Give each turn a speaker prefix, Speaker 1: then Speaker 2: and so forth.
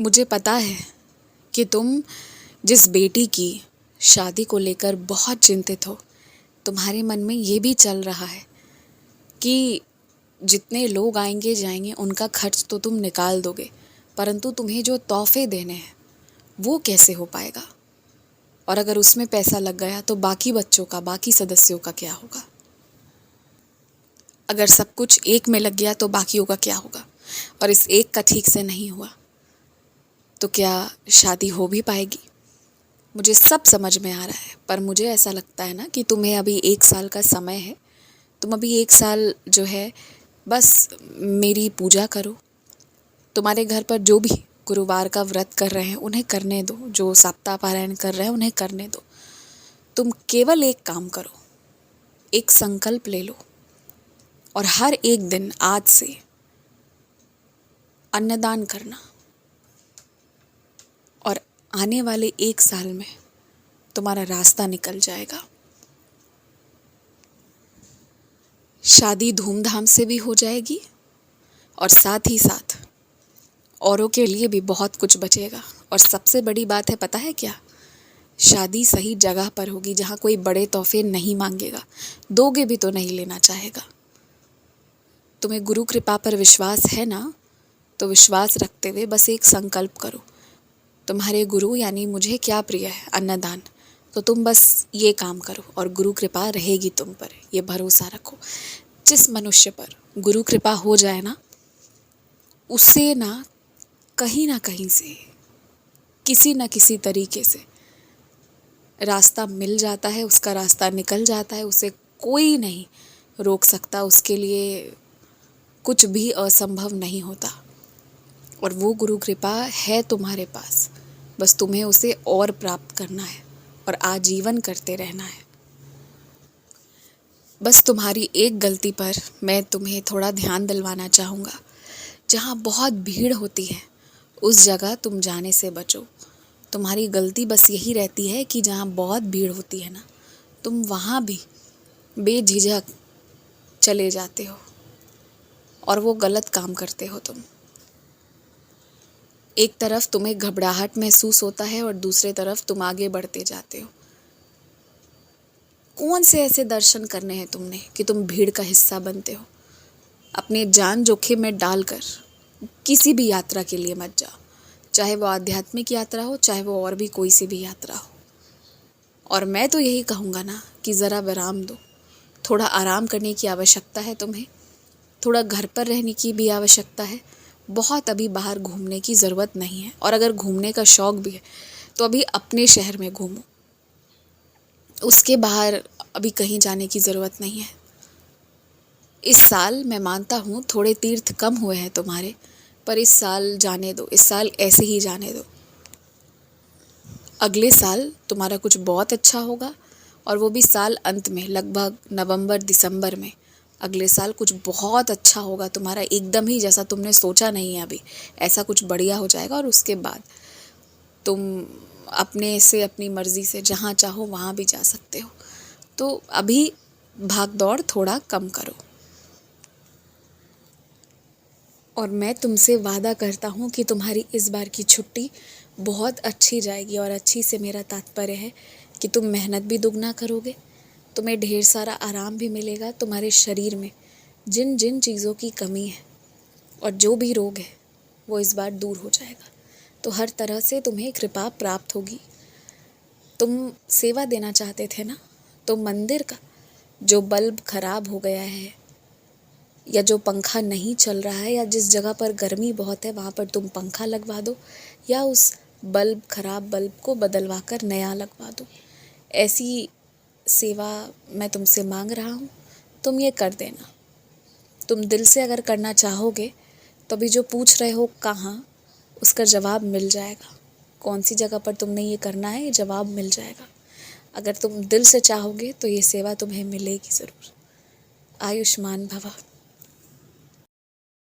Speaker 1: मुझे पता है कि तुम जिस बेटी की शादी को लेकर बहुत चिंतित हो, तुम्हारे मन में ये भी चल रहा है कि जितने लोग आएंगे जाएंगे उनका खर्च तो तुम निकाल दोगे, परंतु तुम्हें जो तोहफे देने हैं वो कैसे हो पाएगा। और अगर उसमें पैसा लग गया तो बाकी बच्चों का, बाकी सदस्यों का क्या होगा। अगर सब कुछ एक में लग गया तो बाकियों का क्या होगा। और इस एक का ठीक से नहीं हुआ तो क्या शादी हो भी पाएगी। मुझे सब समझ में आ रहा है, पर मुझे ऐसा लगता है ना कि तुम्हें अभी 1 साल का समय है। तुम अभी 1 साल जो है बस मेरी पूजा करो। तुम्हारे घर पर जो भी गुरुवार का व्रत कर रहे हैं उन्हें करने दो, जो सप्ताह पारायण कर रहे हैं उन्हें करने दो। तुम केवल एक काम करो, एक संकल्प ले लो और हर एक दिन आज से अन्नदान करना। और आने वाले 1 साल में तुम्हारा रास्ता निकल जाएगा। शादी धूमधाम से भी हो जाएगी और साथ ही साथ औरों के लिए भी बहुत कुछ बचेगा। और सबसे बड़ी बात है, पता है क्या, शादी सही जगह पर होगी जहाँ कोई बड़े तोहफे नहीं मांगेगा, दोगे भी तो नहीं लेना चाहेगा। तुम्हें गुरु कृपा पर विश्वास है ना, तो विश्वास रखते हुए बस एक संकल्प करो। तुम्हारे गुरु यानी मुझे क्या प्रिय है, अन्नदान, तो तुम बस ये काम करो और गुरु कृपा रहेगी तुम पर, ये भरोसा रखो। जिस मनुष्य पर गुरु कृपा हो जाए ना, उससे ना कहीं से, किसी ना किसी तरीके से रास्ता मिल जाता है, उसका रास्ता निकल जाता है। उसे कोई नहीं रोक सकता, उसके लिए कुछ भी असंभव नहीं होता। और वो गुरु कृपा है तुम्हारे पास, बस तुम्हें उसे और प्राप्त करना है और आजीवन करते रहना है। बस तुम्हारी एक गलती पर मैं तुम्हें थोड़ा ध्यान दिलवाना चाहूँगा। जहाँ बहुत भीड़ होती है उस जगह तुम जाने से बचो। तुम्हारी गलती बस यही रहती है कि जहाँ बहुत भीड़ होती है ना, तुम वहाँ भी बेझिझक चले जाते हो और वो गलत काम करते हो तुम। एक तरफ तुम्हें घबराहट महसूस होता है और दूसरे तरफ तुम आगे बढ़ते जाते हो। कौन से ऐसे दर्शन करने हैं तुमने कि तुम भीड़ का हिस्सा बनते हो। अपने जान जोखिम में डालकर किसी भी यात्रा के लिए मत जाओ, चाहे वो आध्यात्मिक यात्रा हो, चाहे वो और भी कोई सी भी यात्रा हो। और मैं तो यही कहूँगा ना कि ज़रा विराम दो। थोड़ा आराम करने की आवश्यकता है तुम्हें, थोड़ा घर पर रहने की भी आवश्यकता है। बहुत अभी बाहर घूमने की ज़रूरत नहीं है। और अगर घूमने का शौक़ भी है तो अभी अपने शहर में घूमो, उसके बाहर अभी कहीं जाने की ज़रूरत नहीं है। इस साल मैं मानता हूँ थोड़े तीर्थ कम हुए हैं तुम्हारे, पर इस साल जाने दो, इस साल ऐसे ही जाने दो। अगले साल तुम्हारा कुछ बहुत अच्छा होगा, और वो भी साल अंत में, लगभग नवंबर दिसंबर में। अगले साल कुछ बहुत अच्छा होगा तुम्हारा, एकदम ही जैसा तुमने सोचा नहीं है अभी, ऐसा कुछ बढ़िया हो जाएगा। और उसके बाद तुम अपने से, अपनी मर्ज़ी से जहाँ चाहो वहाँ भी जा सकते हो। तो अभी भाग दौड़ थोड़ा कम करो। और मैं तुमसे वादा करता हूँ कि तुम्हारी इस बार की छुट्टी बहुत अच्छी जाएगी। और अच्छी से मेरा तात्पर्य है कि तुम मेहनत भी दुगना करोगे, तुम्हें ढेर सारा आराम भी मिलेगा। तुम्हारे शरीर में जिन जिन चीज़ों की कमी है और जो भी रोग है वो इस बार दूर हो जाएगा। तो हर तरह से तुम्हें कृपा प्राप्त होगी। तुम सेवा देना चाहते थे ना, तो मंदिर का जो बल्ब खराब हो गया है, या जो पंखा नहीं चल रहा है, या जिस जगह पर गर्मी बहुत है वहाँ पर तुम पंखा लगवा दो, या उस खराब बल्ब को बदलवा कर नया लगवा दो। ऐसी सेवा मैं तुमसे मांग रहा हूँ, तुम ये कर देना। तुम दिल से अगर करना चाहोगे तो अभी जो पूछ रहे हो कहाँ, उसका जवाब मिल जाएगा। कौन सी जगह पर तुमने ये करना है, ये जवाब मिल जाएगा। अगर तुम दिल से चाहोगे तो ये सेवा तुम्हें मिलेगी ज़रूर। आयुष्मान भवा।